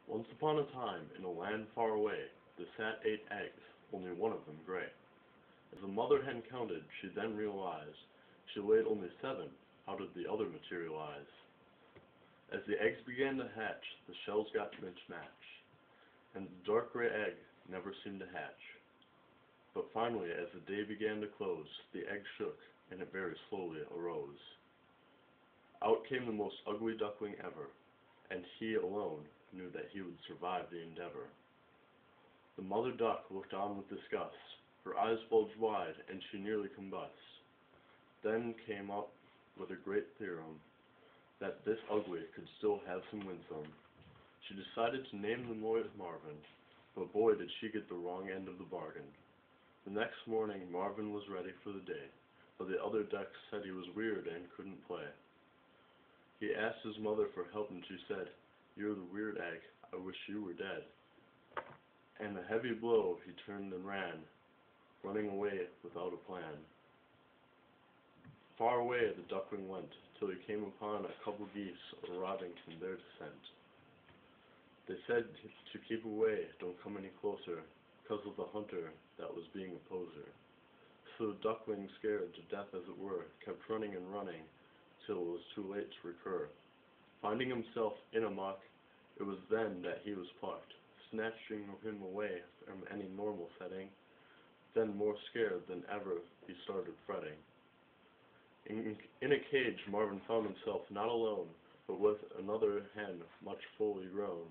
Once upon a time, in a land far away, there sat 8 eggs, only one of them gray. As the mother hen counted, she then realized she laid only 7. How did the other materialize? As the eggs began to hatch, the shells got mismatched, and the dark gray egg never seemed to hatch. But finally, as the day began to close, the egg shook, and it very slowly arose. Out came the most ugly duckling ever, and he alone knew that he would survive the endeavor. The mother duck looked on with disgust. Her eyes bulged wide, and she nearly combust. Then came up with a great theorem, that this ugly could still have some winsome. She decided to name the boy Marvin, but boy did she get the wrong end of the bargain. The next morning Marvin was ready for the day, but the other ducks said he was weird and couldn't play. He asked his mother for help, and she said, "You're the weird egg, I wish you were dead." And a heavy blow he turned and ran, running away without a plan. Far away the duckling went, till he came upon a couple geese arriving from their descent. They said to keep away, don't come any closer, 'cause of the hunter that was being a poser. So the duckling, scared to death as it were, kept running and running, till it was too late to recur. Finding himself in a muck, it was then that he was plucked, snatching him away from any normal setting. Then, more scared than ever, he started fretting. In a cage, Marvin found himself not alone, but with another hen much fully grown.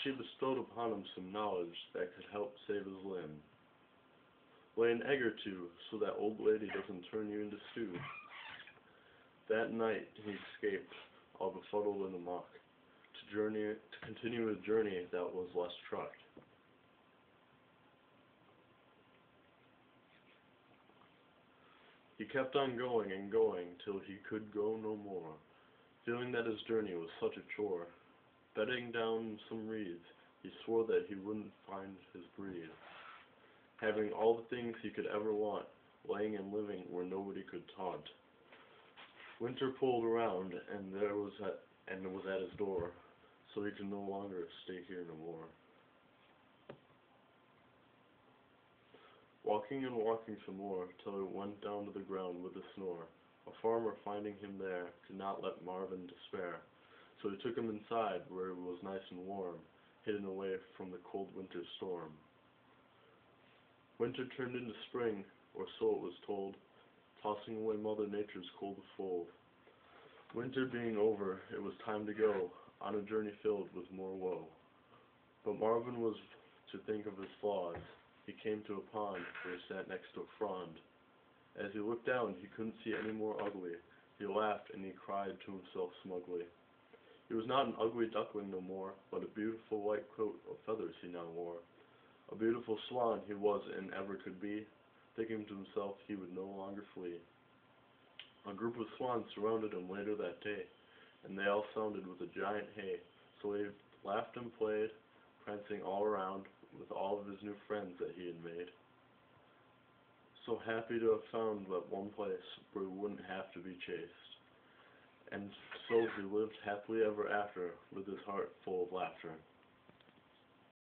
She bestowed upon him some knowledge that could help save his limb. Lay an egg or two, so that old lady doesn't turn you into stew. That night he escaped, all befuddled in the muck, to continue a journey that was less trucked. He kept on going and going till he could go no more, feeling that his journey was such a chore. Bedding down some reeds, he swore that he wouldn't find his breed, having all the things he could ever want, laying and living where nobody could taunt. Winter pulled around, and it was at his door, so he could no longer stay here no more. Walking and walking some more, till he went down to the ground with a snore. A farmer, finding him there, could not let Marvin despair, so he took him inside, where it was nice and warm, hidden away from the cold winter storm. Winter turned into spring, or so it was told, tossing away Mother Nature's cold fold. Winter being over, it was time to go, on a journey filled with more woe. But Marvin was to think of his flaws. He came to a pond, where he sat next to a frond. As he looked down, he couldn't see any more ugly. He laughed, and he cried to himself smugly. He was not an ugly duckling no more, but a beautiful white coat of feathers he now wore. A beautiful swan he was and ever could be, thinking to himself he would no longer flee. A group of swans surrounded him later that day, and they all sounded with a giant hey, so he laughed and played, prancing all around with all of his new friends that he had made. So happy to have found that one place where he wouldn't have to be chased. And so he lived happily ever after, with his heart full of laughter.